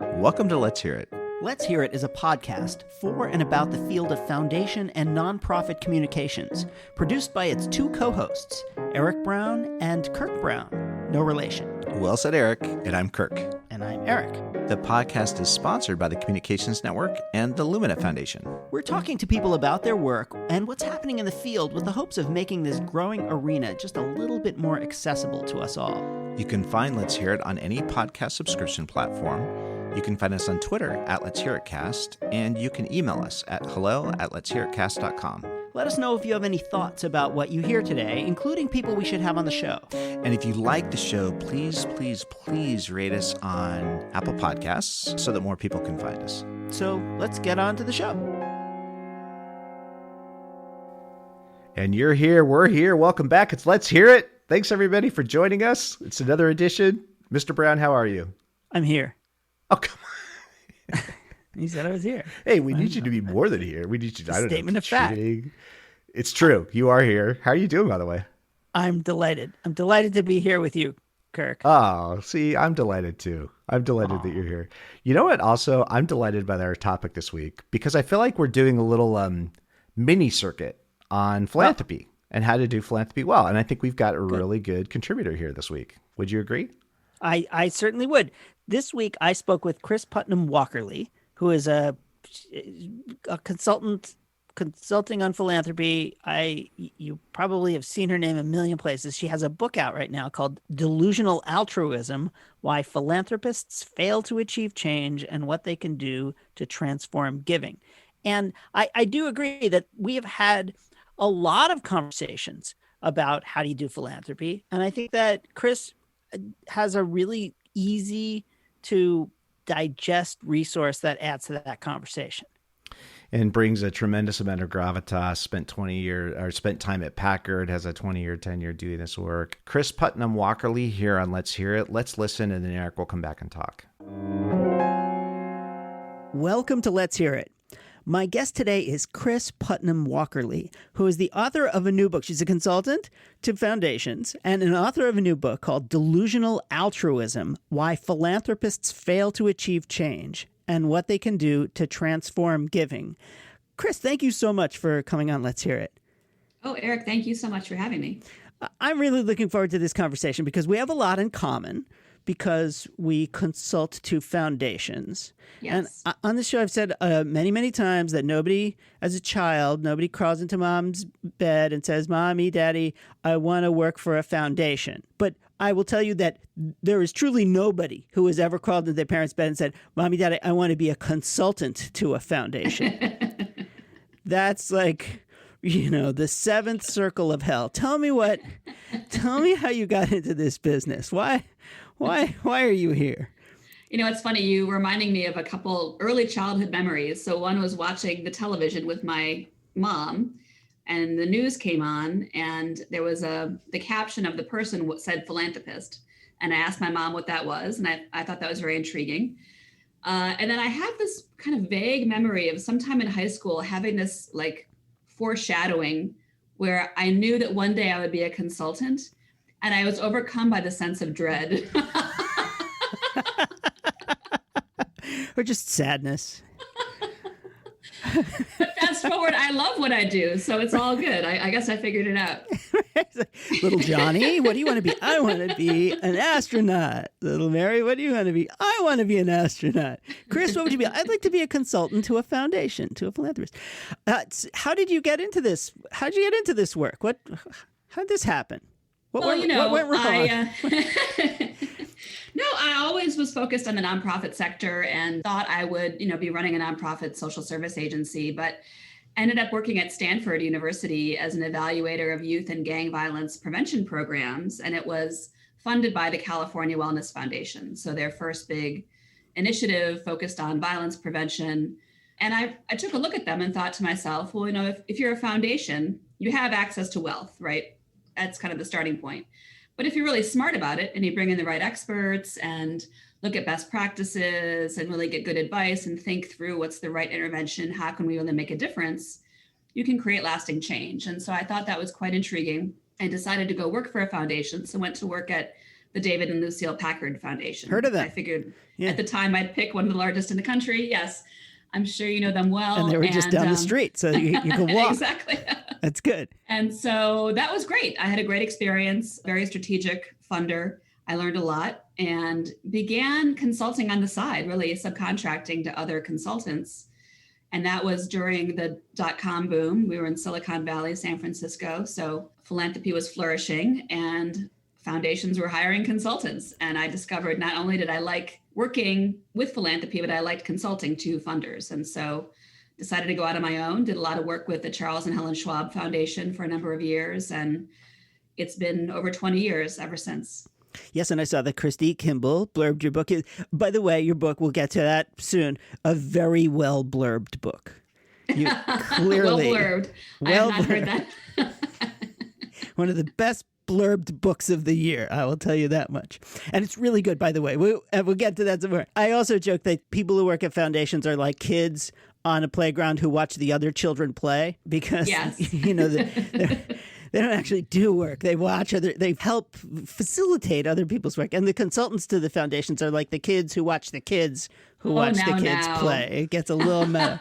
Welcome to Let's Hear It. Let's Hear It is a podcast for and about the field of foundation and nonprofit communications, produced by its two co-hosts, Eric Brown and Kirk Brown. No relation. Well said, Eric, and I'm Kirk. And I'm Eric. The podcast is sponsored by the Communications Network and the Lumina Foundation. We're talking to people about their work and what's happening in the field with the hopes of making this growing arena just a little bit more accessible to us all. You can find Let's Hear It on any podcast subscription platform. You can find us on Twitter at Let's Hear It Cast, and you can email us at hello@letshearitcast.com. Let us know if you have any thoughts about what you hear today, including people we should have on the show. And if you like the show, please rate us on Apple Podcasts so that more people can find us. So let's get on to the show. And you're here, we're here. Welcome back. It's Let's Hear It. Thanks, everybody, for joining us. It's another edition. Mr. Brown, how are you? I'm here. Oh, come on. You said I was here. Hey, we need you to be more than here. We need you to, I don't Statement know. of fact. It's true. You are here. How are you doing, by the way? I'm delighted. I'm delighted to be here with you, Kirk. Oh, see, I'm delighted too. I'm delighted that you're here. You know what? Also, I'm delighted by our topic this week because I feel like we're doing a little mini circuit on philanthropy and how to do philanthropy well. And I think we've got a really good contributor here this week. Would you agree? I certainly would. This week, I spoke with Kris Putnam-Walkerly, who is a consulting on philanthropy. You probably have seen her name a million places. She has a book out right now called Delusional Altruism: Why Philanthropists Fail to Achieve Change and What They Can Do to Transform Giving. And I do agree that we have had a lot of conversations about how do you do philanthropy. And I think that Kris has a really easy to digest resource that adds to that conversation. And brings a tremendous amount of gravitas. Spent time at Packard, has a 20-year tenure doing this work. Kris Putnam-Walkerly here on Let's Hear It. Let's listen, and then Eric will come back and talk. Welcome to Let's Hear It. My guest today is Kris Putnam-Walkerly, who is the author of a new book. She's a consultant to foundations and an author of a new book called Delusional Altruism: Why Philanthropists Fail to Achieve Change and What They Can Do to Transform Giving. Kris, thank you so much for coming on Let's Hear It. Oh, Eric, thank you so much for having me. I'm really looking forward to this conversation because we have a lot in common, because we consult to foundations. Yes. And on this show, I've said many, many times that nobody crawls into mom's bed and says, "Mommy, Daddy, I want to work for a foundation." But I will tell you that there is truly nobody who has ever crawled into their parents' bed and said, "Mommy, Daddy, I want to be a consultant to a foundation." That's like, the seventh circle of hell. Tell me how you got into this business. Why are you here? It's funny. You reminding me of a couple early childhood memories. So one was watching the television with my mom, and the news came on, and there was the caption of the person said philanthropist. And I asked my mom what that was, and I thought that was very intriguing. And then I had this kind of vague memory of sometime in high school having this like foreshadowing where I knew that one day I would be a consultant, and I was overcome by the sense of dread. Or just sadness. But fast forward, I love what I do, so it's all good. I guess I figured it out. Little Johnny, what do you want to be? I want to be an astronaut. Little Mary, what do you want to be? I want to be an astronaut. Kris, what would you be? I'd like to be a consultant to a foundation, to a philanthropist. How did you get into this? How did you get into this work? How did this happen? What went wrong? No, I always was focused on the nonprofit sector and thought I would, be running a nonprofit social service agency, but ended up working at Stanford University as an evaluator of youth and gang violence prevention programs. And it was funded by the California Wellness Foundation. So their first big initiative focused on violence prevention. And I took a look at them and thought to myself, well, if you're a foundation, you have access to wealth, right? That's kind of the starting point. But if you're really smart about it and you bring in the right experts and look at best practices and really get good advice and think through what's the right intervention, how can we really make a difference, you can create lasting change. And so I thought that was quite intriguing and decided to go work for a foundation. So went to work at the David and Lucille Packard Foundation. Heard of them? I figured Yeah. at the time I'd pick one of the largest in the country. Yes, I'm sure you know them well. And they were just down the street, so you could walk. Exactly. That's good. And so that was great. I had a great experience, very strategic funder. I learned a lot and began consulting on the side, really subcontracting to other consultants. And that was during the .com boom. We were in Silicon Valley, San Francisco. So philanthropy was flourishing and foundations were hiring consultants. And I discovered not only did I like working with philanthropy, but I liked consulting to funders. And so decided to go out on my own, did a lot of work with the Charles and Helen Schwab Foundation for a number of years. And it's been over 20 years ever since. Yes, and I saw that Christy Kimball blurbed your book. By the way, your book, we'll get to that soon, a very well blurbed book. You clearly well blurbed. I have not heard that. One of the best blurbed books of the year, I will tell you that much. And it's really good, by the way. We'll get to that some more. I also joke that people who work at foundations are like kids on a playground who watch the other children play because, yes. you know, they don't actually do work. They watch they help facilitate other people's work. And the consultants to the foundations are like the kids who watch the kids who watch the kids play. It gets a little meta.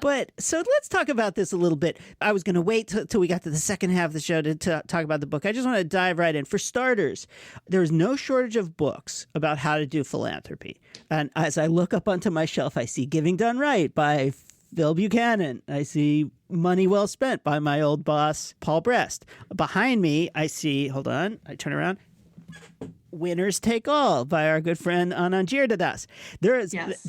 But so let's talk about this a little bit. I was going to wait till we got to the second half of the show to talk about the book. I just want to dive right in. For starters, there's no shortage of books about how to do philanthropy. And as I look up onto my shelf, I see Giving Done Right by Phil Buchanan. I see Money Well Spent by my old boss, Paul Brest. Behind me, I see, hold on, I turn around, Winners Take All by our good friend Anand Giridharadas.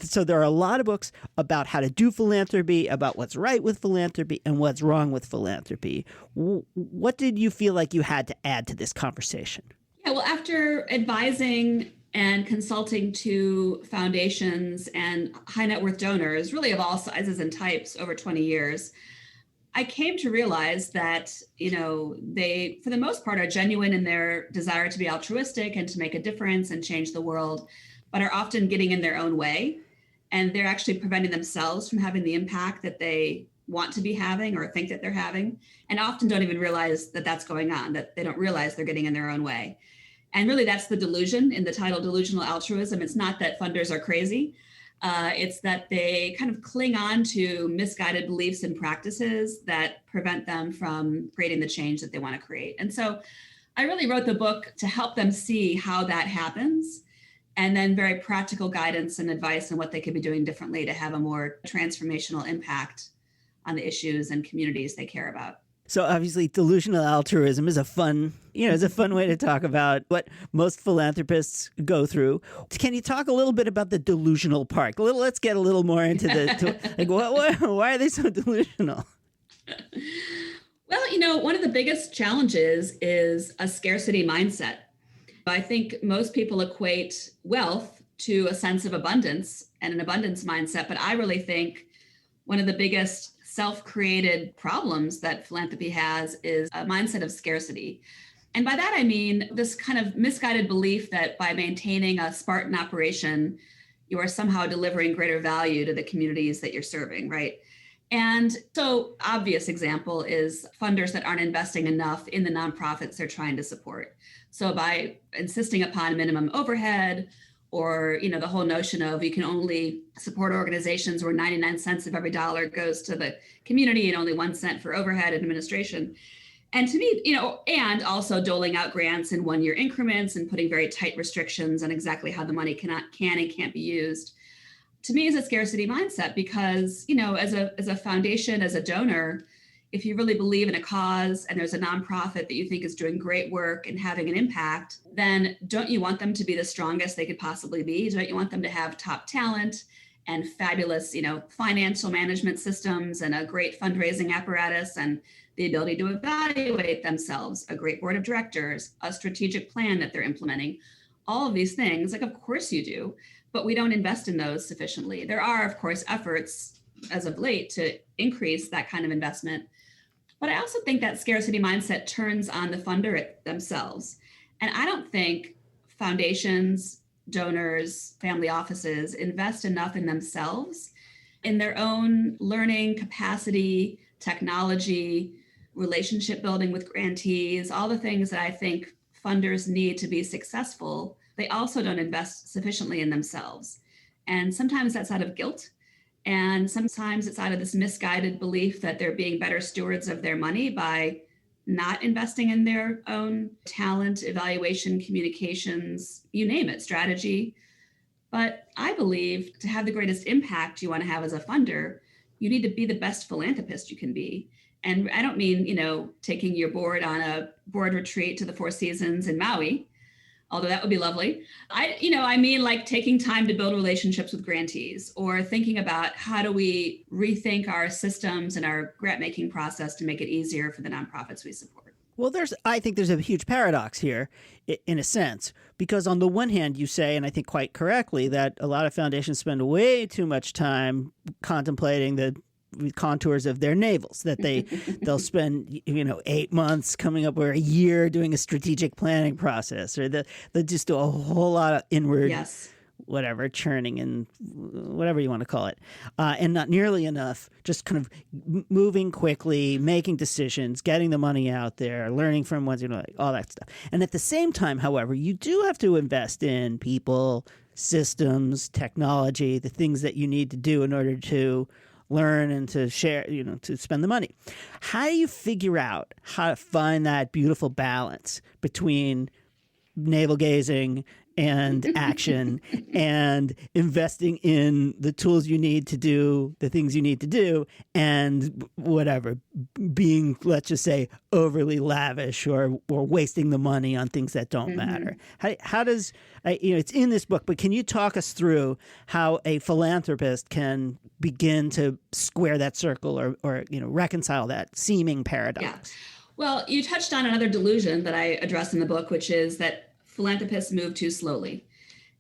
So there are a lot of books about how to do philanthropy, about what's right with philanthropy and what's wrong with philanthropy. What did you feel like you had to add to this conversation? Yeah, well, after advising and consulting to foundations and high net worth donors, really of all sizes and types over 20 years, I came to realize that, you know, they, for the most part, are genuine in their desire to be altruistic and to make a difference and change the world, but are often getting in their own way. And they're actually preventing themselves from having the impact that they want to be having or think that they're having, and often don't even realize that that's going on, that they don't realize they're getting in their own way. And really, that's the delusion in the title, Delusional Altruism. It's not that funders are crazy. It's that they kind of cling on to misguided beliefs and practices that prevent them from creating the change that they want to create. And so I really wrote the book to help them see how that happens, and then very practical guidance and advice on what they could be doing differently to have a more transformational impact on the issues and communities they care about. So obviously delusional altruism is a fun way to talk about what most philanthropists go through. Can you talk a little bit about the delusional part? Let's get a little more into why are they so delusional? Well, you know, one of the biggest challenges is a scarcity mindset. I think most people equate wealth to a sense of abundance and an abundance mindset, but I really think one of the biggest self-created problems that philanthropy has is a mindset of scarcity. And by that, I mean this kind of misguided belief that by maintaining a Spartan operation, you are somehow delivering greater value to the communities that you're serving, right? And so obvious example is funders that aren't investing enough in the nonprofits they're trying to support. So by insisting upon minimum overhead, or, you know, the whole notion of you can only support organizations where 99 cents of every dollar goes to the community and only 1 cent for overhead and administration. And to me, you know, and also doling out grants in 1 year increments and putting very tight restrictions on exactly how the money can and can't be used, to me is a scarcity mindset because, you know, as a foundation, as a donor, if you really believe in a cause and there's a nonprofit that you think is doing great work and having an impact, then don't you want them to be the strongest they could possibly be? Don't you want them to have top talent and fabulous, you know, financial management systems and a great fundraising apparatus and the ability to evaluate themselves, a great board of directors, a strategic plan that they're implementing, all of these things? Like, of course you do, but we don't invest in those sufficiently. There are, of course, efforts as of late to increase that kind of investment. But I also think that scarcity mindset turns on the funder themselves. And I don't think foundations, donors, family offices invest enough in themselves, in their own learning capacity, technology, relationship building with grantees, all the things that I think funders need to be successful, they also don't invest sufficiently in themselves. And sometimes that's out of guilt. And sometimes it's out of this misguided belief that they're being better stewards of their money by not investing in their own talent, evaluation, communications, you name it, strategy. But I believe to have the greatest impact you want to have as a funder, you need to be the best philanthropist you can be. And I don't mean, taking your board on a board retreat to the Four Seasons in Maui, although that would be lovely. I mean like taking time to build relationships with grantees, or thinking about how do we rethink our systems and our grant making process to make it easier for the nonprofits we support. Well, I think there's a huge paradox here, in a sense, because on the one hand, you say, and I think quite correctly, that a lot of foundations spend way too much time contemplating the contours of their navels, that they'll spend 8 months coming up, or a year doing a strategic planning process, or they just do a whole lot of inward whatever, churning and whatever you want to call it, and not nearly enough just kind of moving quickly, making decisions, getting the money out there, learning from ones, all that stuff. And at the same time, however, you do have to invest in people, systems, technology, the things that you need to do in order to learn and to share, to spend the money. How do you figure out how to find that beautiful balance between navel gazing and action and investing in the tools you need to do the things you need to do, and whatever, being, let's just say, overly lavish or wasting the money on things that don't matter? How does, it's in this book, but can you talk us through how a philanthropist can begin to square that circle or reconcile that seeming paradox? Yeah. Well, you touched on another delusion that I address in the book, which is that philanthropists move too slowly.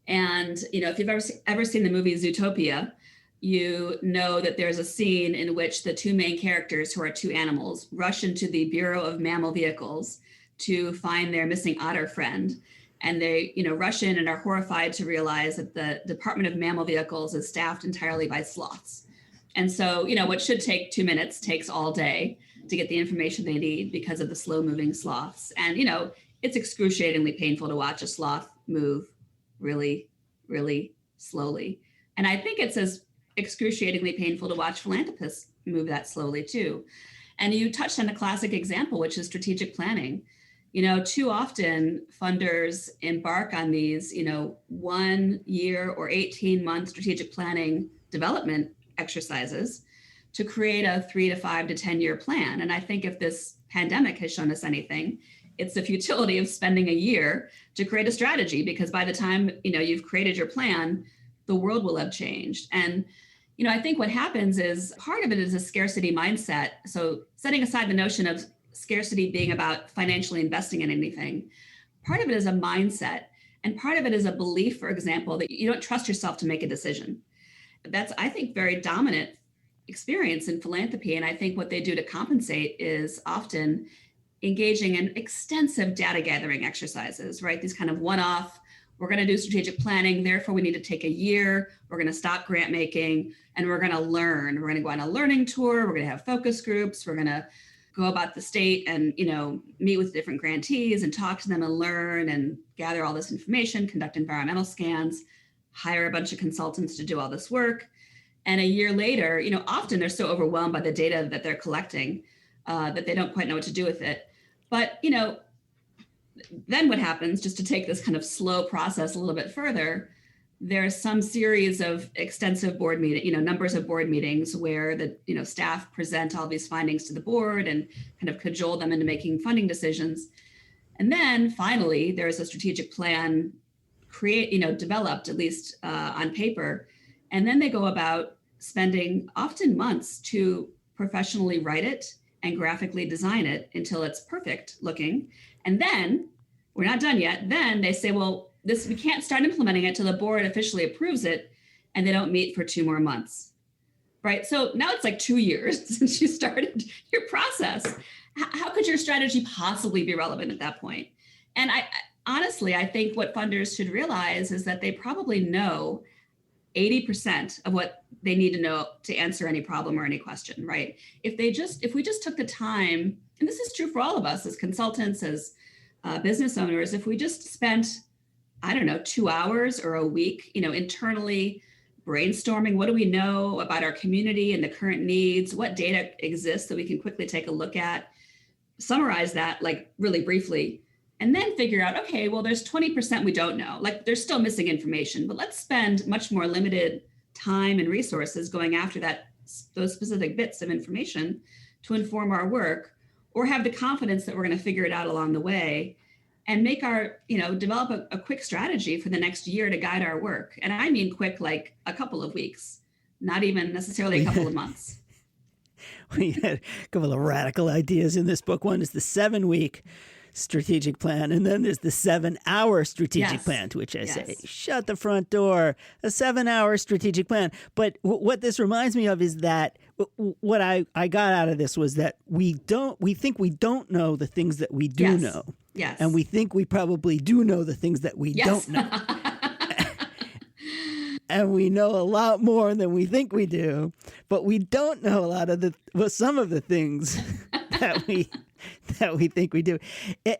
And, if you've ever seen the movie Zootopia, you know that there's a scene in which the two main characters, who are two animals, rush into the Bureau of Mammal Vehicles to find their missing otter friend. And they, rush in and are horrified to realize that the Department of Mammal Vehicles is staffed entirely by sloths. And so, what should take 2 minutes takes all day to get the information they need because of the slow moving sloths. And, it's excruciatingly painful to watch a sloth move really, really slowly. And I think it's as excruciatingly painful to watch philanthropists move that slowly too. And you touched on a classic example, which is strategic planning. Too often funders embark on these, 1 year or 18-month strategic planning development exercises to create a 3 to 5 to 10-year plan. And I think if this pandemic has shown us anything, it's the futility of spending a year to create a strategy, because by the time, you've created your plan, the world will have changed. And, I think what happens is part of it is a scarcity mindset. So setting aside the notion of scarcity being about financially investing in anything, part of it is a mindset. And part of it is a belief, for example, that you don't trust yourself to make a decision. That's, I think, very dominant experience in philanthropy. And I think what they do to compensate is often engaging in extensive data gathering exercises, right? These kind of one-off, we're going to do strategic planning, therefore we need to take a year, we're going to stop grant making, and we're going to learn. We're going to go on a learning tour, we're going to have focus groups, we're going to go about the state and, meet with different grantees and talk to them and learn and gather all this information, conduct environmental scans, hire a bunch of consultants to do all this work. And a year later, often they're so overwhelmed by the data that they're collecting that they don't quite know what to do with it. But, then what happens, just to take this kind of slow process a little bit further, there's some series of extensive board meeting, numbers of board meetings where the, staff present all these findings to the board and kind of cajole them into making funding decisions. And then finally, there's a strategic plan developed, at least on paper. And then they go about spending often months to professionally write it and graphically design it until it's perfect looking. And then we're not done yet. Then they say, well, we can't start implementing it till the board officially approves it, and they don't meet for 2 more months, right? So now it's like 2 years since you started your process. How could your strategy possibly be relevant at that point? And I honestly think what funders should realize is that they probably know 80% of what they need to know to answer any problem or any question, right? If we just took the time, and this is true for all of us as consultants, as business owners, if we just spent, I don't know, 2 hours or a week, internally brainstorming, what do we know about our community and the current needs? What data exists that we can quickly take a look at, summarize that like really briefly, and then figure out, okay, well, there's 20% we don't know. Like there's still missing information, but let's spend much more limited time and resources going after those specific bits of information to inform our work, or have the confidence that we're going to figure it out along the way and make develop a quick strategy for the next year to guide our work. And I mean quick, like a couple of weeks, not even necessarily a couple of months. We had a couple of radical ideas in this book. One is the 7-week strategic plan, and then there's the 7-hour strategic plan, to which I say, shut the front door, a 7-hour strategic plan. But what this reminds me of is that what I got out of this was that we think we don't know the things that we do know. Yes. And we think we probably do know the things that we don't know. And we know a lot more than we think we do, but we don't know a lot of some of the things that we think we do.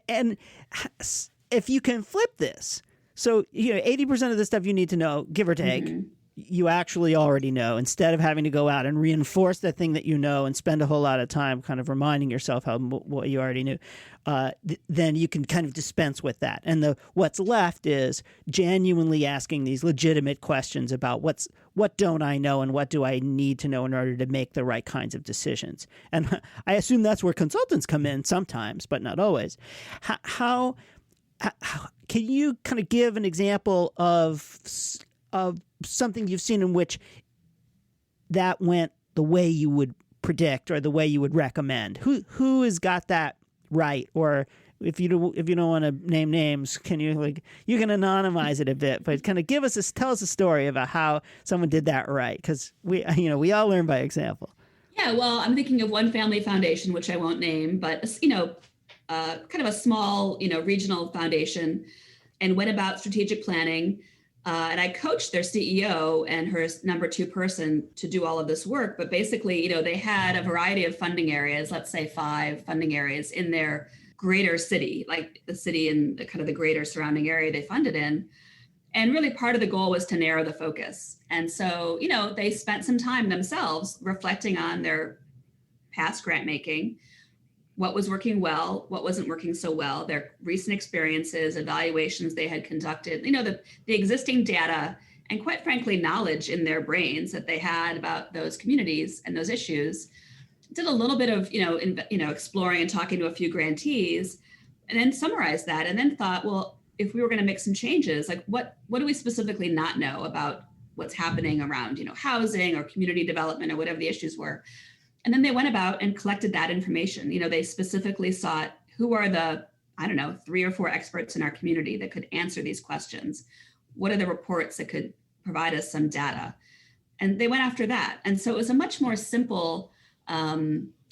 And if you can flip this, so 80% of the stuff you need to know, give or take, you actually already know, instead of having to go out and reinforce the thing that you know and spend a whole lot of time kind of reminding yourself what you already knew, then you can kind of dispense with that. And what's left is genuinely asking these legitimate questions about what don't I know and what do I need to know in order to make the right kinds of decisions. And I assume that's where consultants come in sometimes, but not always. How can you kind of give an example of something you've seen in which that went the way you would predict or the way you would recommend? Who has got that right? Or if you don't want to name names, can you you can anonymize it a bit, but kind of tell us a story about how someone did that right, because we all learn by example. Yeah, well, I'm thinking of one family foundation, which I won't name, but kind of a small regional foundation, and went about strategic planning. And I coached their CEO and her number 2 person to do all of this work. But basically, they had a variety of funding areas, let's say 5 funding areas in their greater city, like the city and kind of the greater surrounding area they funded in. And really part of the goal was to narrow the focus. And so, they spent some time themselves reflecting on their past grant making, what was working well, what wasn't working so well, their recent experiences, evaluations they had conducted, the existing data, and quite frankly, knowledge in their brains that they had about those communities and those issues. Did a little bit of, exploring and talking to a few grantees, and then summarized that, and then thought, well, if we were going to make some changes, like what do we specifically not know about what's happening around, housing or community development or whatever the issues were. And then they went about and collected that information. They specifically sought who are the, 3 or 4 experts in our community that could answer these questions. What are the reports that could provide us some data? And they went after that. And so it was a much more simple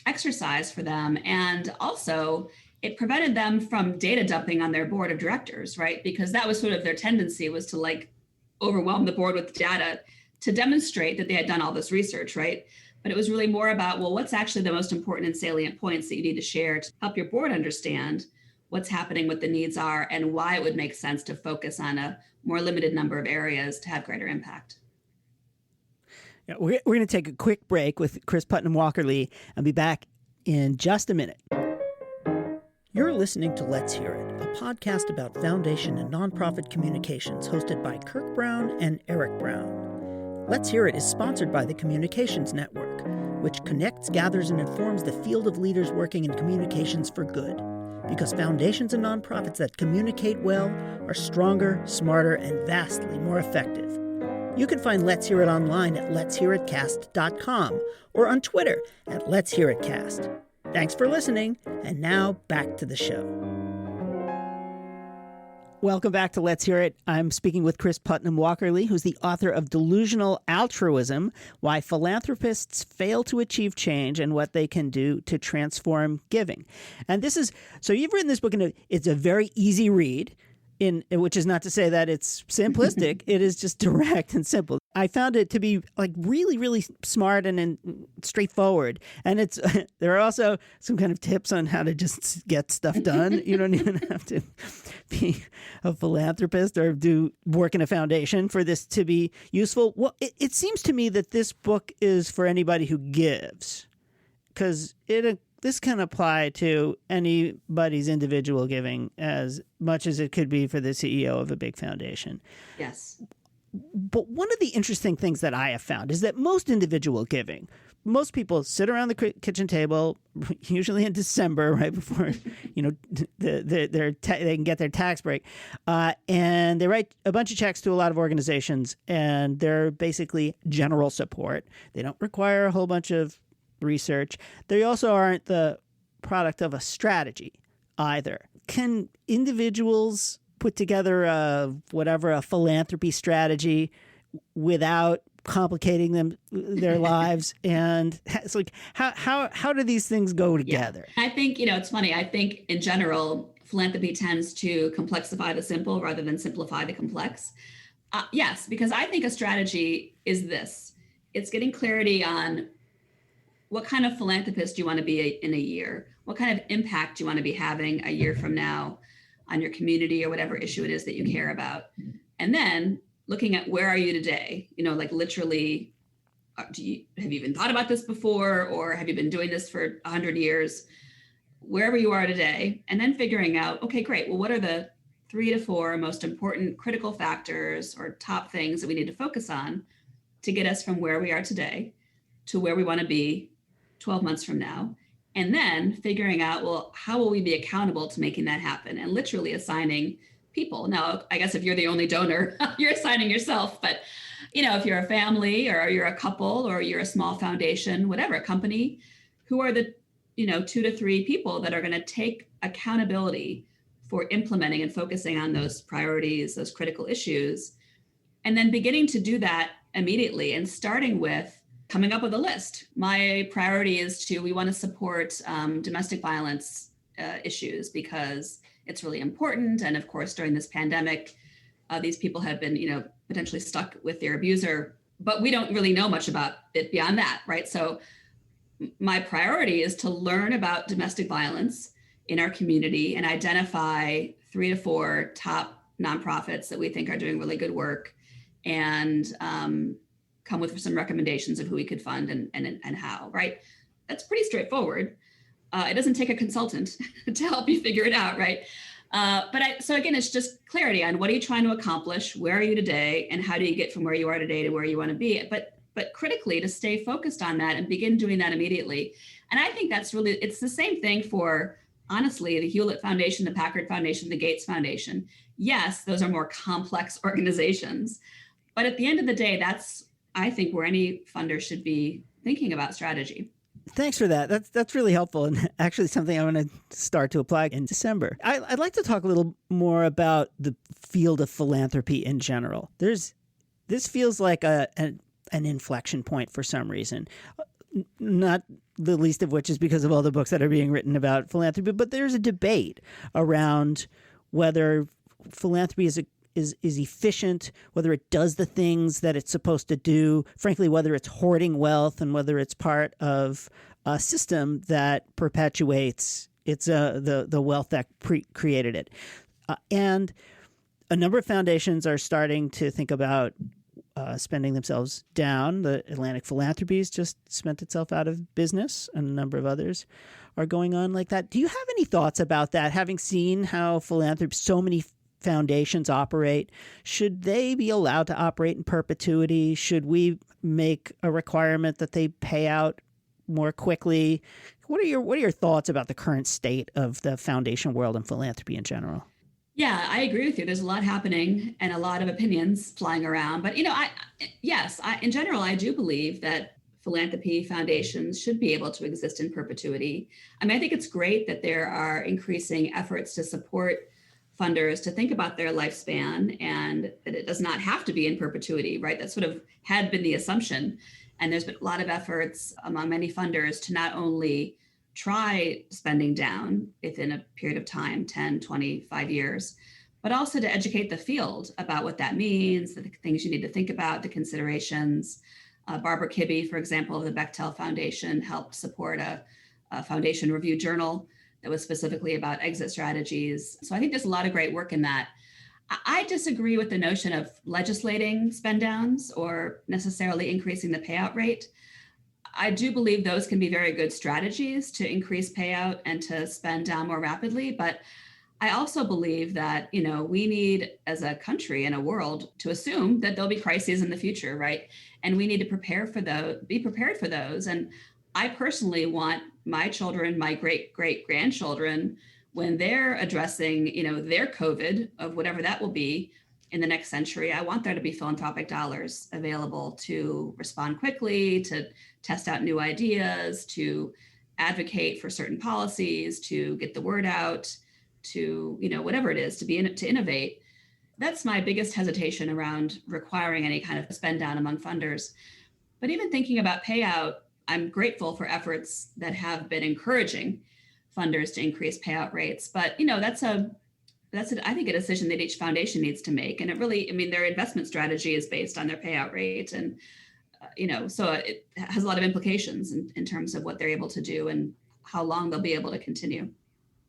exercise for them. And also it prevented them from data dumping on their board of directors, right? Because that was sort of their tendency, was to overwhelm the board with data to demonstrate that they had done all this research, right? But it was really more about, well, what's actually the most important and salient points that you need to share to help your board understand what's happening, what the needs are, and why it would make sense to focus on a more limited number of areas to have greater impact. Yeah, we're going to take a quick break with Kris Putnam-Walkerly and be back in just a minute. You're listening to Let's Hear It, a podcast about foundation and nonprofit communications hosted by Kirk Brown and Eric Brown. Let's Hear It is sponsored by the Communications Network, which connects, gathers, and informs the field of leaders working in communications for good. Because foundations and nonprofits that communicate well are stronger, smarter, and vastly more effective. You can find Let's Hear It online at letshearitcast.com or on Twitter at Let's Hear It Cast. Thanks for listening, and now back to the show. Welcome back to Let's Hear It. I'm speaking with Kris Putnam-Walkerly, who's the author of Delusional Altruism, Why Philanthropists Fail to Achieve Change and What They Can Do to Transform Giving. And so you've written this book, and it's a very easy read. which is not to say that it's simplistic. It is just direct and simple. I found it to be like really, really smart and straightforward. And it's there are also some kind of tips on how to just get stuff done. You don't even have to be a philanthropist or do work in a foundation for this to be useful. Well, it seems to me that this book is for anybody who gives, because this can apply to anybody's individual giving as much as it could be for the CEO of a big foundation. Yes. But one of the interesting things that I have found is that most individual giving, most people sit around the kitchen table, usually in December, right before they can get their tax break, and they write a bunch of checks to a lot of organizations, and they're basically general support. They don't require a whole bunch of research. They also aren't the product of a strategy either. Can individuals put together a philanthropy strategy without complicating their lives? And it's like, how do these things go together? Yeah. I think, it's funny. I think in general, philanthropy tends to complexify the simple rather than simplify the complex. Yes, because I think a strategy is this. It's getting clarity on what kind of philanthropist do you want to be in a year? What kind of impact do you want to be having a year from now on your community or whatever issue it is that you care about? And then looking at where are you today? Like literally, have you even thought about this before? Or have you been doing this for 100 years? Wherever you are today, and then figuring out, okay, great. Well, what are the 3 to 4 most important critical factors or top things that we need to focus on to get us from where we are today to where we want to be 12 months from now? And then figuring out, well, how will we be accountable to making that happen? And literally assigning people. Now, I guess if you're the only donor, you're assigning yourself. But, if you're a family or you're a couple or you're a small foundation, whatever, a company, who are the 2 to 3 people that are going to take accountability for implementing and focusing on those priorities, those critical issues, and then beginning to do that immediately and starting with coming up with a list. My priority is we want to support domestic violence issues because it's really important. And of course, during this pandemic, these people have been, potentially stuck with their abuser, but we don't really know much about it beyond that, right? So my priority is to learn about domestic violence in our community and identify 3 to 4 top nonprofits that we think are doing really good work, and come with some recommendations of who we could fund and how, right? That's pretty straightforward. It doesn't take a consultant to help you figure it out, right? So again, it's just clarity on what are you trying to accomplish, where are you today, and how do you get from where you are today to where you want to be? But critically, to stay focused on that and begin doing that immediately. And I think it's the same thing for, honestly, the Hewlett Foundation, the Packard Foundation, the Gates Foundation. Yes, those are more complex organizations. But at the end of the day, that's, I think, where any funder should be thinking about strategy. Thanks for that. That's really helpful, and actually something I want to start to apply in December. I'd like to talk a little more about the field of philanthropy in general. This feels like an inflection point for some reason, not the least of which is because of all the books that are being written about philanthropy. But there's a debate around whether philanthropy is efficient, whether it does the things that it's supposed to do, frankly, whether it's hoarding wealth and whether it's part of a system that perpetuates the wealth that created it. And a number of foundations are starting to think about spending themselves down. The Atlantic Philanthropies just spent itself out of business, and a number of others are going on like that. Do you have any thoughts about that, having seen how so many foundations operate? Should they be allowed to operate in perpetuity? Should we make a requirement that they pay out more quickly? What are your thoughts about the current state of the foundation world and philanthropy in general? Yeah, I agree with you. There's a lot happening and a lot of opinions flying around. But, in general, I do believe that philanthropy foundations should be able to exist in perpetuity. I mean, I think it's great that there are increasing efforts to support funders to think about their lifespan and that it does not have to be in perpetuity, right? That sort of had been the assumption. And there's been a lot of efforts among many funders to not only try spending down within a period of time, 10, 25 years, but also to educate the field about what that means, the things you need to think about, the considerations. Barbara Kibbe, for example, of the Bechtel Foundation, helped support a foundation review journal that was specifically about exit strategies. So I think there's a lot of great work in that. I disagree with the notion of legislating spend downs or necessarily increasing the payout rate. I do believe those can be very good strategies to increase payout and to spend down more rapidly. But I also believe that, we need as a country and a world to assume that there'll be crises in the future, right? And we need to be prepared for those. And I personally want my children, my great-great-grandchildren, when they're addressing, their COVID of whatever that will be in the next century, I want there to be philanthropic dollars available to respond quickly, to test out new ideas, to advocate for certain policies, to get the word out, to, whatever it is, to innovate. That's my biggest hesitation around requiring any kind of spend down among funders. But even thinking about payout, I'm grateful for efforts that have been encouraging funders to increase payout rates. But, that's I think a decision that each foundation needs to make. And it really, their investment strategy is based on their payout rate. And, so it has a lot of implications in terms of what they're able to do and how long they'll be able to continue.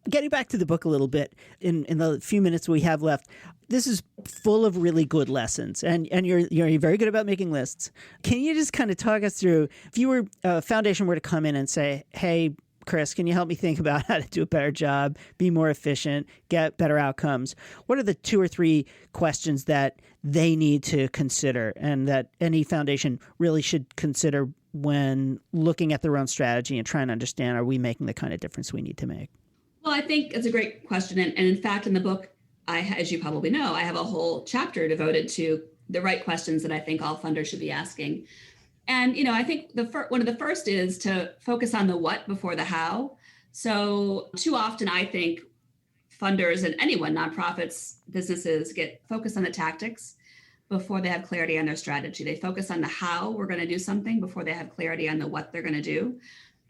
Getting back to the book a little bit, in the few minutes we have left, this is full of really good lessons, and you're very good about making lists. Can you just kind of talk us through, if you were a foundation were to come in and say, hey, Kris, can you help me think about how to do a better job, be more efficient, get better outcomes? What are the 2 or 3 questions that they need to consider and that any foundation really should consider when looking at their own strategy and trying to understand, are we making the kind of difference we need to make? Well, I think it's a great question. And in fact, in the book, as you probably know, I have a whole chapter devoted to the right questions that I think all funders should be asking. And, I think one of the first is to focus on the what before the how. So too often, I think funders and anyone, nonprofits, businesses, get focused on the tactics before they have clarity on their strategy. They focus on the how we're going to do something before they have clarity on the what they're going to do.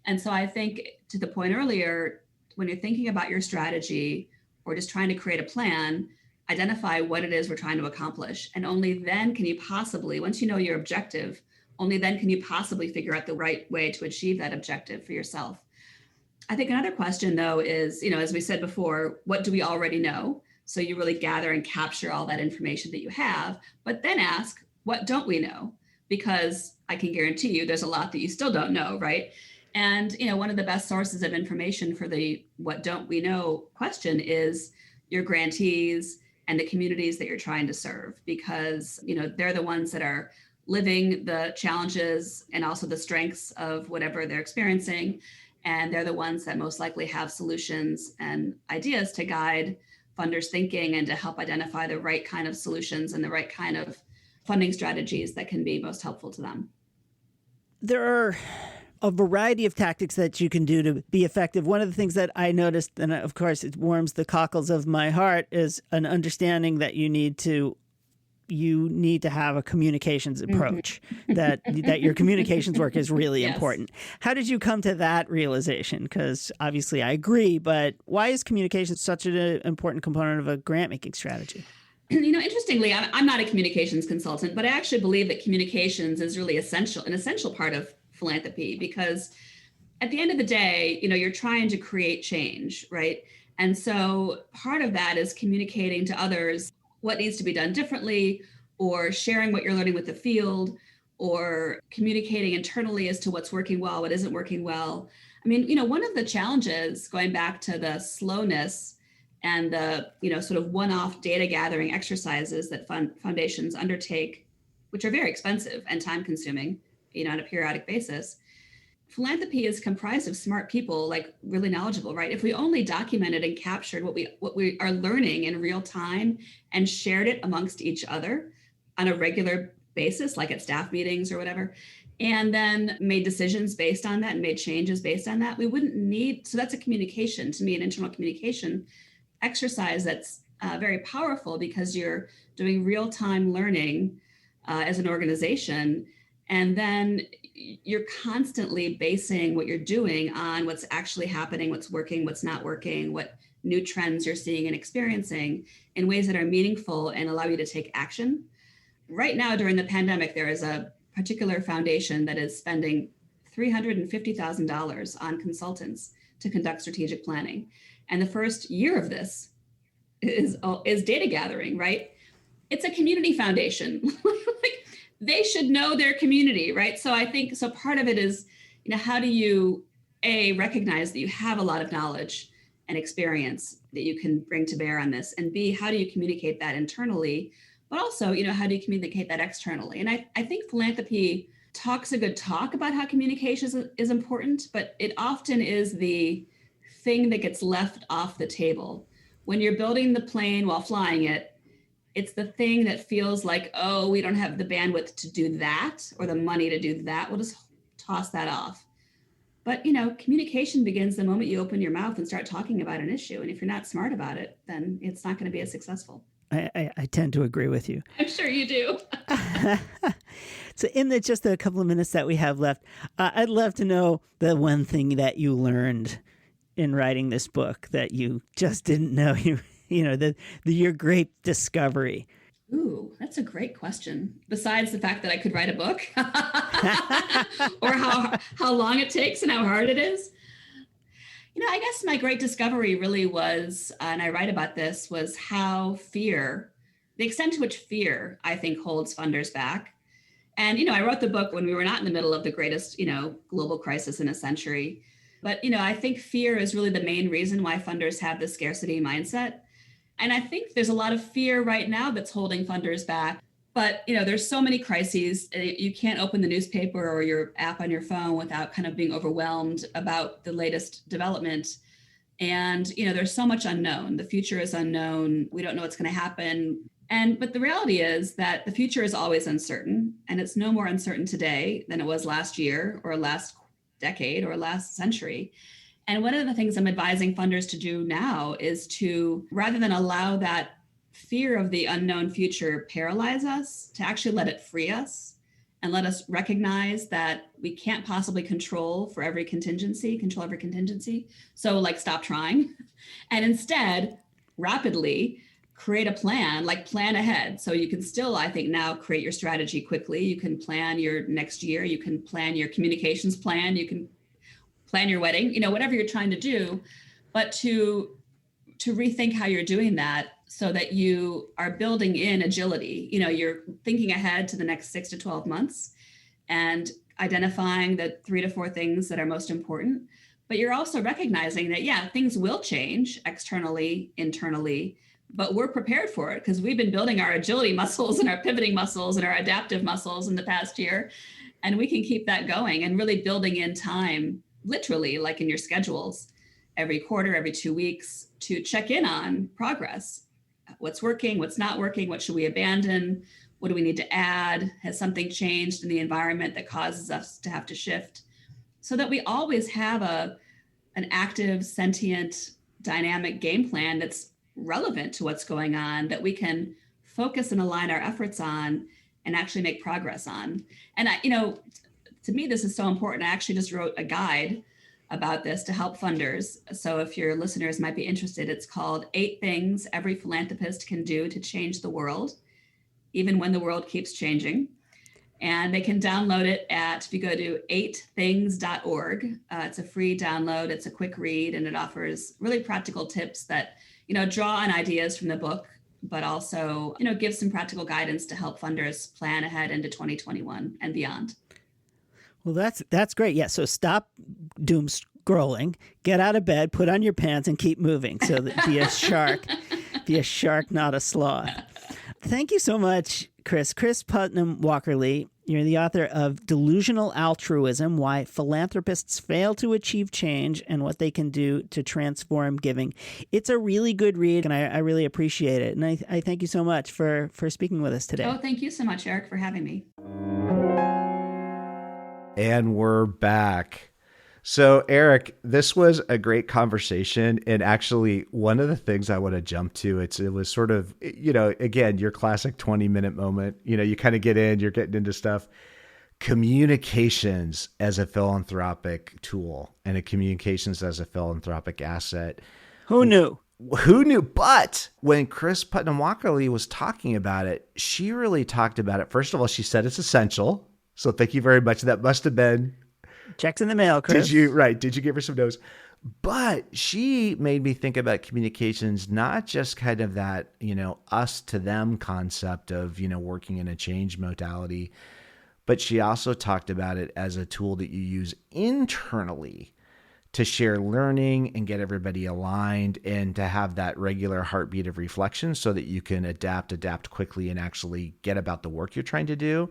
And so I think, to the point earlier, when you're thinking about your strategy or just trying to create a plan, identify what it is we're trying to accomplish. And only then can you possibly, once you know your objective, only then can you possibly figure out the right way to achieve that objective for yourself. I think another question, though, is, as we said before, what do we already know? So you really gather and capture all that information that you have, but then ask, what don't we know? Because I can guarantee you there's a lot that you still don't know, right? And, one of the best sources of information for the what don't we know question is your grantees and the communities that you're trying to serve, because, they're the ones that are living the challenges and also the strengths of whatever they're experiencing. And they're the ones that most likely have solutions and ideas to guide funders' thinking and to help identify the right kind of solutions and the right kind of funding strategies that can be most helpful to them. There are a variety of tactics that you can do to be effective. One of the things that I noticed, and of course it warms the cockles of my heart, is an understanding that you need to have a communications approach, that your communications work is really important. How did you come to that realization? Because obviously I agree, but why is communication such an important component of a grant making strategy? Interestingly, I'm not a communications consultant, but I actually believe that communications is really an essential part of philanthropy, because at the end of the day, you're trying to create change, right? And so part of that is communicating to others what needs to be done differently, or sharing what you're learning with the field, or communicating internally as to what's working well, what isn't working well. One of the challenges, going back to the slowness and the, sort of one-off data gathering exercises that foundations undertake, which are very expensive and time consuming, on a periodic basis. Philanthropy is comprised of smart people, like really knowledgeable, right? If we only documented and captured what we are learning in real time and shared it amongst each other on a regular basis, like at staff meetings or whatever, and then made decisions based on that and made changes based on that, we wouldn't need, so that's a communication, to me, an internal communication exercise that's very powerful, because you're doing real-time learning as an organization. And then you're constantly basing what you're doing on what's actually happening, what's working, what's not working, what new trends you're seeing and experiencing in ways that are meaningful and allow you to take action. Right now, during the pandemic, there is a particular foundation that is spending $350,000 on consultants to conduct strategic planning. And the first year of this is data gathering, right? It's a community foundation. Like, they should know their community, right? So I think, so part of it is, how do you, A, recognize that you have a lot of knowledge and experience that you can bring to bear on this? And B, how do you communicate that internally? But also, how do you communicate that externally? And I think philanthropy talks a good talk about how communication is important, but it often is the thing that gets left off the table. When you're building the plane while flying it, it's the thing that feels like, oh, we don't have the bandwidth to do that or the money to do that. We'll just toss that off. But, communication begins the moment you open your mouth and start talking about an issue. And if you're not smart about it, then it's not going to be as successful. I tend to agree with you. I'm sure you do. So in just a couple of minutes that we have left, I'd love to know the one thing that you learned in writing this book that you just didn't know, your great discovery. Ooh, that's a great question. Besides the fact that I could write a book or how long it takes and how hard it is. I guess my great discovery really was, and I write about this, was how the extent to which fear, I think, holds funders back. And, I wrote the book when we were not in the middle of the greatest, global crisis in a century. But, I think fear is really the main reason why funders have the scarcity mindset. And I think there's a lot of fear right now that's holding funders back. But, there's so many crises. You can't open the newspaper or your app on your phone without kind of being overwhelmed about the latest development. And, there's so much unknown. The future is unknown. We don't know what's going to happen. But the reality is that the future is always uncertain. And it's no more uncertain today than it was last year or last decade or last century. And one of the things I'm advising funders to do now is to, rather than allow that fear of the unknown future paralyze us, to actually let it free us and let us recognize that we can't possibly control every contingency. So stop trying and instead rapidly create a plan, plan ahead. So you can still, I think, now create your strategy quickly. You can plan your next year. You can plan your communications plan. You can plan your wedding, whatever you're trying to do, but to rethink how you're doing that so that you are building in agility. You're thinking ahead to the next 6 to 12 months and identifying the 3 to 4 things that are most important. But you're also recognizing that, things will change externally, internally, but we're prepared for it because we've been building our agility muscles and our pivoting muscles and our adaptive muscles in the past year. And we can keep that going and really building in time, literally, like in your schedules, every quarter, every 2 weeks, to check in on progress. What's working, what's not working, what should we abandon? What do we need to add? Has something changed in the environment that causes us to have to shift? So that we always have an active, sentient, dynamic game plan that's relevant to what's going on, that we can focus and align our efforts on and actually make progress on. And to me, this is so important. I actually just wrote a guide about this to help funders. So if your listeners might be interested, it's called 8 Things Every Philanthropist Can Do to Change the World, Even When the World Keeps Changing. And they can download it if you go to 8things.org. It's a free download. It's a quick read, and it offers really practical tips that, draw on ideas from the book, but also, give some practical guidance to help funders plan ahead into 2021 and beyond. Well, that's great. Yeah. So stop doom scrolling, get out of bed, put on your pants, and keep moving. So that be a shark, not a sloth. Thank you so much, Kris. Kris Putnam-Walkerly. You're the author of Delusional Altruism: Why Philanthropists Fail to Achieve Change and What They Can Do to Transform Giving. It's a really good read, and I really appreciate it. And I thank you so much for speaking with us today. Oh, thank you so much, Eric, for having me. And we're back. So, Eric, this was a great conversation. And actually, one of the things I want to jump to, it was sort of, again, your classic 20-minute moment. You kind of get in, you're getting into stuff. Communications as a philanthropic tool and communications as a philanthropic asset. Who knew? Who knew? But when Kris Putnam-Walkerly was talking about it, she really talked about it. First of all, she said it's essential. So thank you very much. That must have been checks in the mail, Kris. Did you give her some notes? But she made me think about communications, not just kind of that, us to them concept of, working in a change modality, but she also talked about it as a tool that you use internally to share learning and get everybody aligned and to have that regular heartbeat of reflection so that you can adapt quickly and actually get about the work you're trying to do.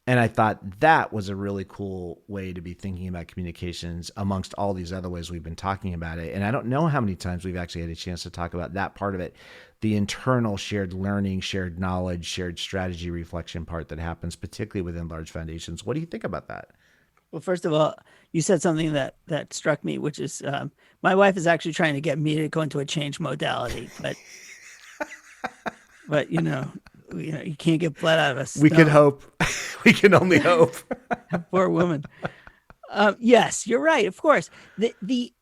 And I thought that was a really cool way to be thinking about communications amongst all these other ways we've been talking about it. And I don't know how many times we've actually had a chance to talk about that part of it, the internal shared learning, shared knowledge, shared strategy reflection part that happens particularly within large foundations. What do you think about that? Well, first of all, you said something that struck me, which is my wife is actually trying to get me to go into a change modality, but you can't get blood out of us. We can hope. We can only hope. Poor woman. Yes, you're right. Of course,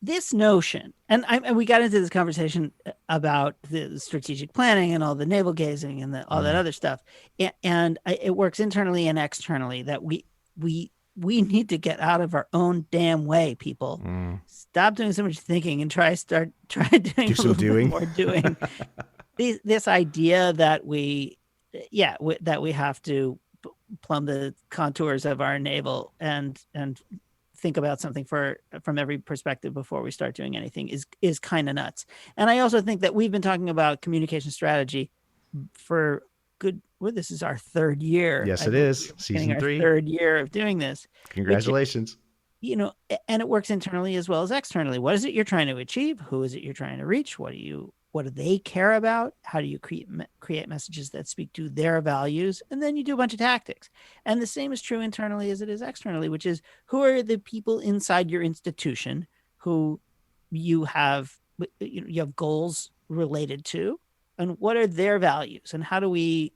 this notion, and we got into this conversation about the strategic planning and all the navel gazing and all that other stuff, and it works internally and externally. That we need to get out of our own damn way, people. Stop doing so much thinking and try doing a little more doing. This idea that we have to plumb the contours of our navel and think about something from every perspective before we start doing anything is kind of nuts. And I also think that we've been talking about communication strategy for this is our third year. Yes, it is. Season 3. Third year of doing this. Congratulations. And it works internally as well as externally. What is it you're trying to achieve? Who is it you're trying to reach? What do they care about? How do you create messages that speak to their values? And then you do a bunch of tactics. And the same is true internally as it is externally, which is who are the people inside your institution who you have goals related to, and what are their values, and how do we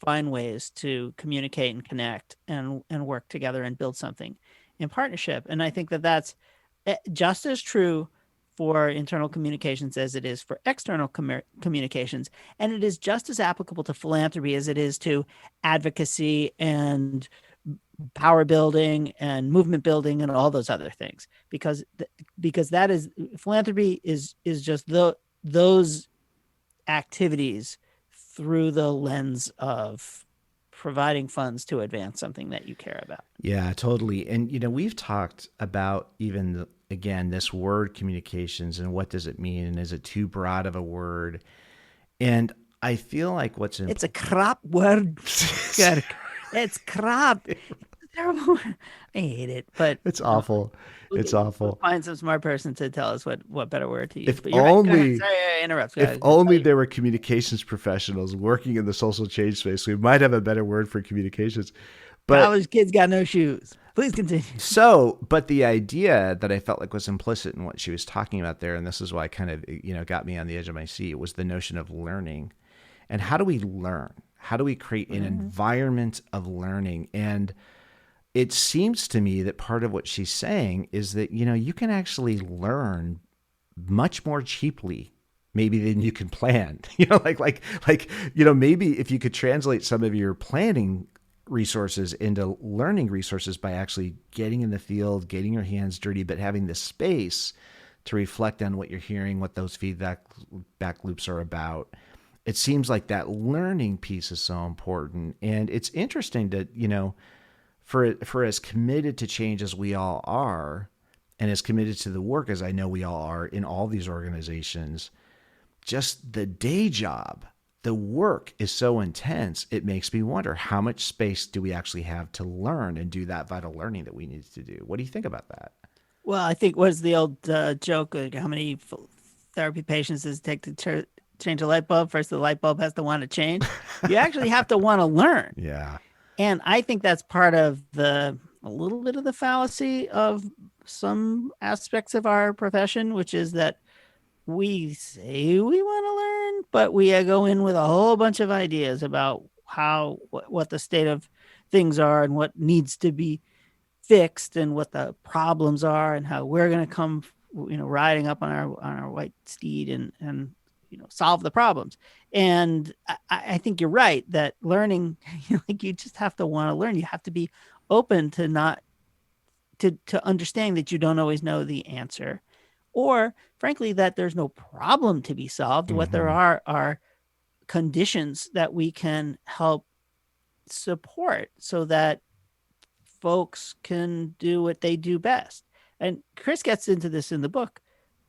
find ways to communicate and connect and work together and build something in partnership. And I think that's just as true for internal communications as it is for external communications. And it is just as applicable to philanthropy as it is to advocacy and power building and movement building and all those other things, because that is philanthropy is just those activities through the lens of providing funds to advance something that you care about. Yeah, totally. And, we've talked about even, again, this word communications and what does it mean? And is it too broad of a word? And I feel like it's a crap word. It's crap. It's terrible. I hate it, but it's awful. It's awful. We'll find some smart person to tell us what better word to use. If only, Sorry, I interrupt. If only there were communications professionals working in the social change space, we might have a better word for communications. But college kids got no shoes. Please continue. But the idea that I felt like was implicit in what she was talking about there, and this is why kind of got me on the edge of my seat, was the notion of learning. And how do we learn? How do we create an environment of learning? And it seems to me that part of what she's saying is that, you can actually learn much more cheaply maybe than you can plan. Maybe if you could translate some of your planning resources into learning resources by actually getting in the field, getting your hands dirty, but having the space to reflect on what you're hearing, what those feedback loops are about. It seems like that learning piece is so important. And it's interesting to, for as committed to change as we all are, and as committed to the work as I know we all are in all these organizations, just the day job, the work is so intense, it makes me wonder, how much space do we actually have to learn and do that vital learning that we need to do? What do you think about that? Well, I think was the old joke, like how many therapy patients does it take to change a light bulb? First, the light bulb has to want to change. You actually have to want to learn. Yeah. And I think that's part of a little bit of the fallacy of some aspects of our profession, which is that we say we want to learn, but we go in with a whole bunch of ideas about what the state of things are and what needs to be fixed and what the problems are and how we're going to come, riding up on our white steed and solve the problems. And I think you're right that learning, like, you just have to want to learn. You have to be open to not to understanding that you don't always know the answer, or frankly, that there's no problem to be solved. Mm-hmm. What there are conditions that we can help support so that folks can do what they do best. And Kris gets into this in the book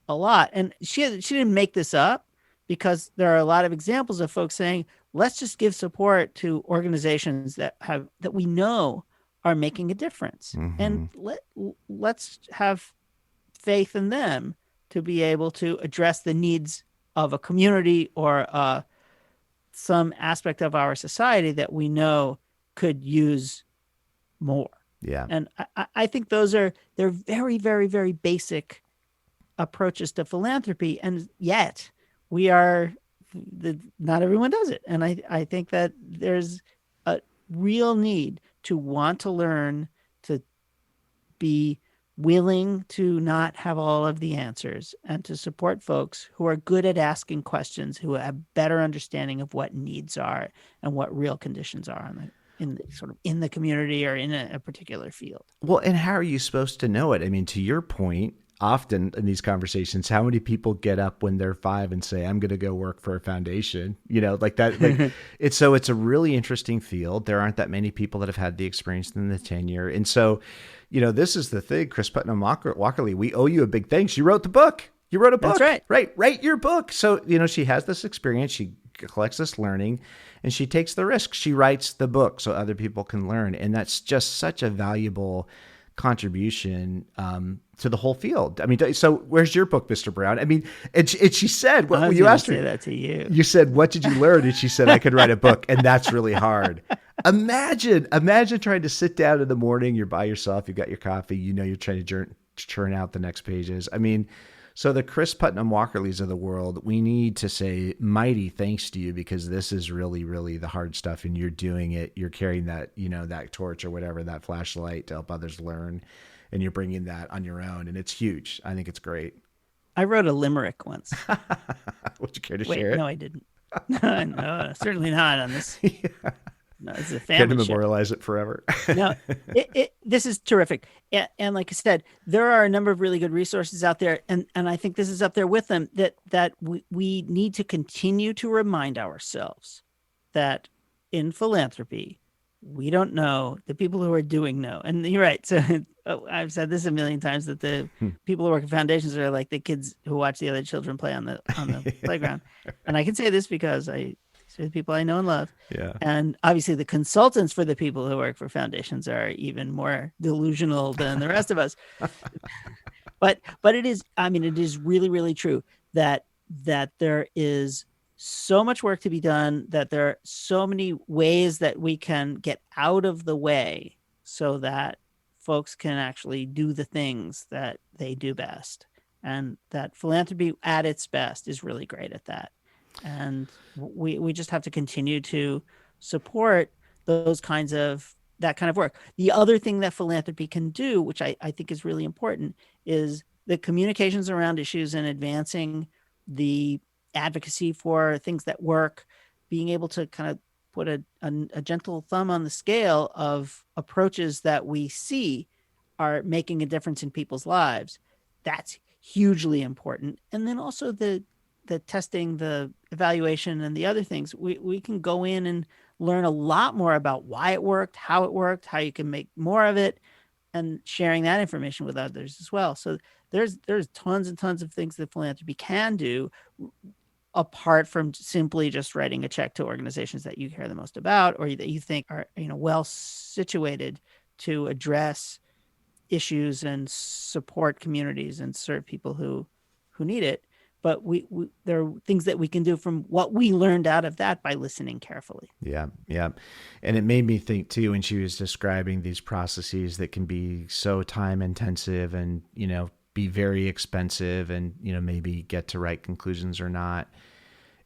a lot. And she didn't make this up, because there are a lot of examples of folks saying, let's just give support to organizations that we know are making a difference. Mm-hmm. And let's have faith in them to be able to address the needs of a community or some aspect of our society that we know could use more. Yeah. And I think they're very, very, very basic approaches to philanthropy. And yet not everyone does it. And I think that there's a real need to want to learn, to be willing to not have all of the answers, and to support folks who are good at asking questions, who have better understanding of what needs are and what real conditions are in the community or in a particular field. Well, and how are you supposed to know it? I mean, to your point, often in these conversations, how many people get up when they're 5 and say, I'm going to go work for a foundation, like that, like it's a really interesting field. There aren't that many people that have had the experience and the tenure. And so, this is the thing, Kris Putnam-Walkerly, we owe you a big thanks. You wrote the book. You wrote a book. That's right. Write your book. So, she has this experience. She collects this learning and she takes the risk. She writes the book so other people can learn. And that's just such a valuable contribution to the whole field. I mean, so where's your book, Mr. Brown? I mean, and she said, when you asked her, say that to you. You said, what did you learn? And she said, I could write a book. And that's really hard. Imagine trying to sit down in the morning, you're by yourself, you got your coffee, you're trying to churn out the next pages. I mean, so the Kris Putnam-Walkerlys of the world, we need to say mighty thanks to you, because this is really, really the hard stuff, and you're doing it. You're carrying that, that torch or whatever, that flashlight to help others learn, and you're bringing that on your own, and it's huge. I think it's great. I wrote a limerick once. Would you care to share it? No, I didn't. No, certainly not on this. Yeah. No, it's a family. Can memorialize it forever. No, this is terrific. And like I said, there are a number of really good resources out there. And I think this is up there with them, that we need to continue to remind ourselves that in philanthropy, we don't know. The people who are doing know. And you're right. So I've said this a million times, that the people who work in foundations are like the kids who watch the other children play on the playground. And I can say this because the people I know and love. Yeah. And obviously the consultants for the people who work for foundations are even more delusional than the rest of us. But it is really, really true that there is so much work to be done, that there are so many ways that we can get out of the way so that folks can actually do the things that they do best. And that philanthropy at its best is really great at that. And we just have to continue to support that kind of work. The other thing that philanthropy can do, which I think is really important, is the communications around issues and advancing the advocacy for things that work, being able to kind of put a gentle thumb on the scale of approaches that we see are making a difference in people's lives. That's hugely important. And then also the testing, the evaluation, and the other things, we can go in and learn a lot more about why it worked, how you can make more of it, and sharing that information with others as well. So there's tons and tons of things that philanthropy can do, apart from simply just writing a check to organizations that you care the most about, or that you think are well situated to address issues and support communities and serve people who need it. But there are things that we can do from what we learned out of that by listening carefully. Yeah. And it made me think too, when she was describing these processes that can be so time intensive and, be very expensive and, maybe get to right conclusions or not.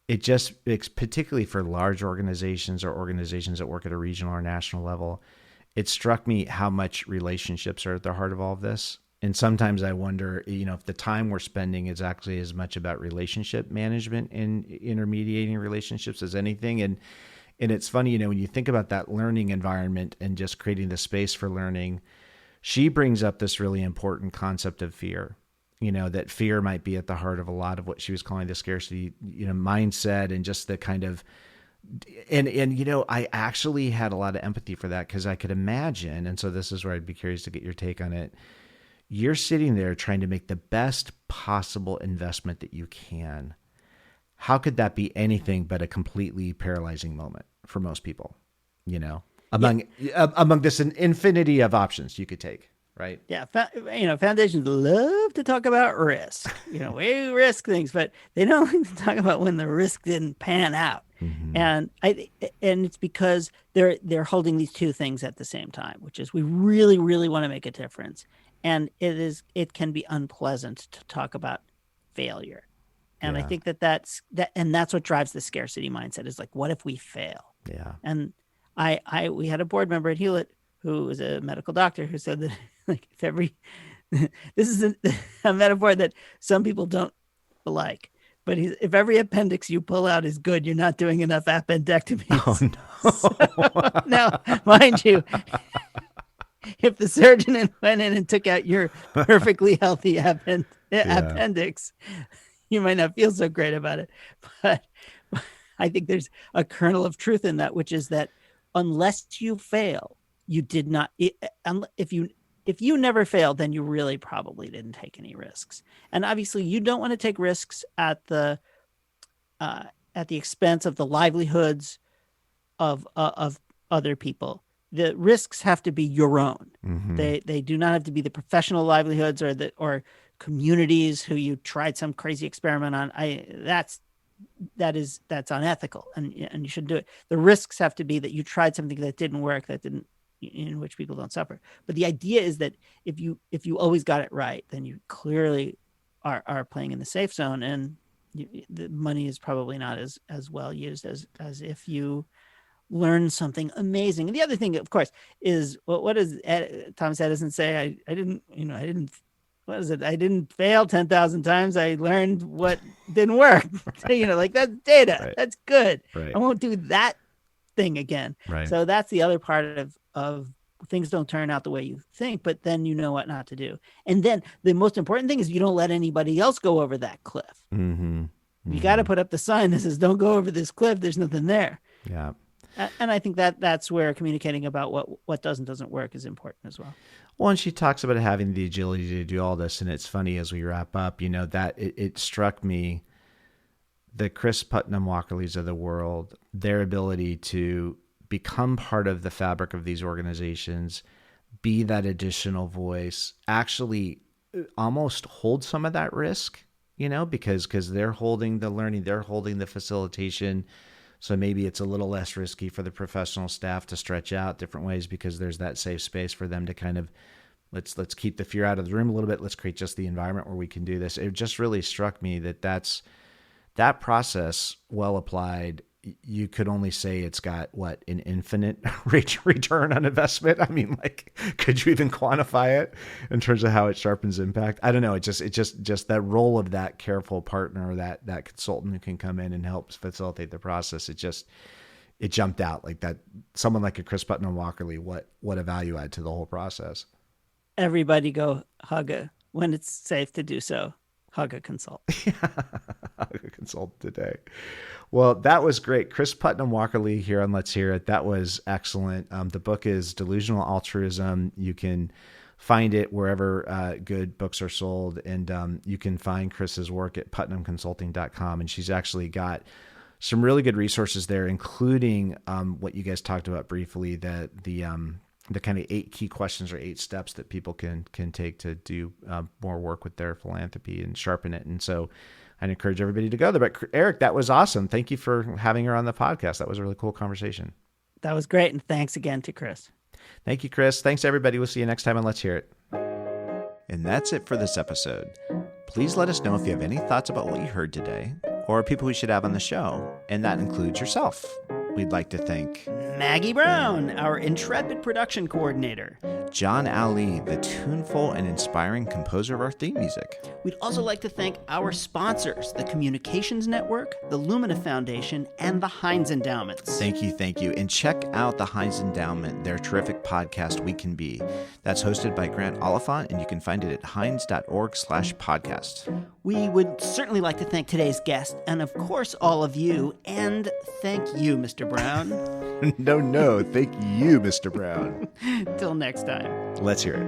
It's particularly for large organizations or organizations that work at a regional or national level, it struck me how much relationships are at the heart of all of this. And sometimes I wonder, if the time we're spending is actually as much about relationship management and intermediating relationships as anything. And it's funny, when you think about that learning environment and just creating the space for learning, she brings up this really important concept of fear, that fear might be at the heart of a lot of what she was calling the scarcity, mindset, and just the kind of, and I actually had a lot of empathy for that, because I could imagine, and so this is where I'd be curious to get your take on it. You're sitting there trying to make the best possible investment that you can. How could that be anything but a completely paralyzing moment for most people, among this infinity of options you could take, right? Yeah. Foundations love to talk about risk, we risk things, but they don't like to talk about when the risk didn't pan out. Mm-hmm. And it's because they're holding these two things at the same time, which is we really, really want to make a difference. And it can be unpleasant to talk about failure. And I think that's what drives the scarcity mindset, is like, what if we fail? Yeah. And we had a board member at Hewlett who was a medical doctor who said that, like, this is a metaphor that some people don't like, but if every appendix you pull out is good, you're not doing enough appendectomies. Oh, no. So, now, mind you, if the surgeon went in and took out your perfectly healthy appendix, you might not feel so great about it. But I think there's a kernel of truth in that, which is that unless you fail, you did not. If you never failed, then you really probably didn't take any risks. And obviously, you don't want to take risks at the expense of the livelihoods of other people. The risks have to be your own. Mm-hmm. They do not have to be the professional livelihoods or communities who you tried some crazy experiment on. That's unethical, and you shouldn't do it. The risks have to be that you tried something that didn't work, in which people don't suffer. But the idea is that if you always got it right, then you clearly are playing in the safe zone, and the money is probably not as well used as if you learn something amazing. And the other thing, of course, is what does Thomas Edison say? I didn't fail 10,000 times. I learned what didn't work. Like, that's data. Right. That's good. Right. I won't do that thing again. Right. So that's the other part of things don't turn out the way you think, but then you know what not to do. And then the most important thing is you don't let anybody else go over that cliff. Mm-hmm. Mm-hmm. You got to put up the sign that says, don't go over this cliff. There's nothing there. Yeah. And I think that's where communicating about what doesn't work is important as well. Well, and she talks about having the agility to do all this. And it's funny, as we wrap up, that it struck me, the Kris Putnam-Walkerlys of the world, their ability to become part of the fabric of these organizations, be that additional voice, actually almost hold some of that risk, because they're holding the learning, they're holding the facilitation. So maybe it's a little less risky for the professional staff to stretch out different ways, because there's that safe space for them to kind of, let's keep the fear out of the room a little bit. Let's create just the environment where we can do this. It just really struck me that process, well applied, you could only say it's got an infinite return on investment. I mean, like, could you even quantify it in terms of how it sharpens impact? I don't know. It just that role of that careful partner, that consultant who can come in and help facilitate the process. It jumped out like that. Someone like a Kris Putnam-Walkerly, what a value add to the whole process. Everybody go hug when it's safe to do so. Hug a consultant. Hug a consultant today. Well, that was great. Kris Putnam-Walkerly here on Let's Hear It. That was excellent. The book is Delusional Altruism. You can find it wherever good books are sold. And you can find Kris's work at putnamconsulting.com. And she's actually got some really good resources there, including what you guys talked about briefly, the kind of 8 key questions or 8 steps that people can take to do more work with their philanthropy and sharpen it. And so I'd encourage everybody to go there. But Eric, that was awesome. Thank you for having her on the podcast. That was a really cool conversation. That was great. And thanks again to Kris. Thank you, Kris. Thanks, everybody. We'll see you next time on Let's Hear It. And that's it for this episode. Please let us know if you have any thoughts about what you heard today or people we should have on the show. And that includes yourself. We'd like to thank Maggie Brown, our intrepid production coordinator. John Allee, the tuneful and inspiring composer of our theme music. We'd also like to thank our sponsors, the Communications Network, the Lumina Foundation, and the Heinz Endowments. Thank you. And check out the Heinz Endowment, their terrific podcast, We Can Be. That's hosted by Grant Oliphant, and you can find it at heinz.org/podcast. We would certainly like to thank today's guest, and of course all of you, and thank you, Mr. Brown. No, thank you, Mr. Brown. Till next time. Let's hear it.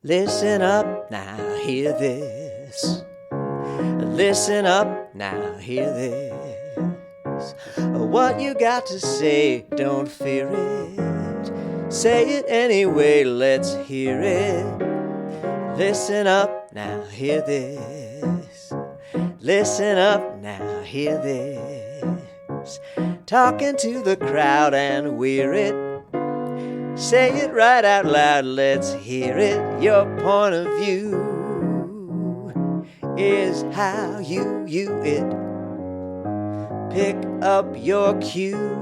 Listen up, now hear this. Listen up, now hear this. What you got to say, don't fear it. Say it anyway, let's hear it. Listen up, now hear this. Listen up, now hear this. Talking to the crowd and we're it. Say it right out loud, let's hear it. Your point of view is how you it. Pick up your cue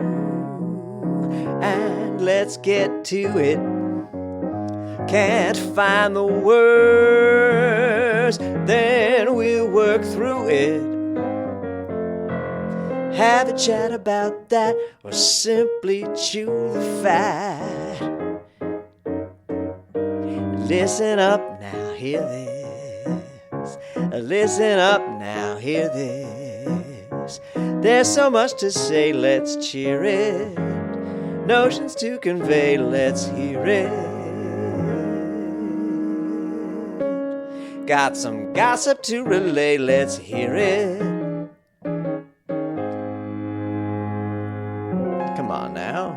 and let's get to it. Can't find the words, then we'll work through it. Have a chat about that, or simply chew the fat. Listen up, now hear this. Listen up, now hear this. There's so much to say, let's cheer it. Notions to convey, let's hear it. Got some gossip to relay, let's hear it. Come on now,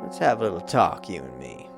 let's have a little talk, you and me.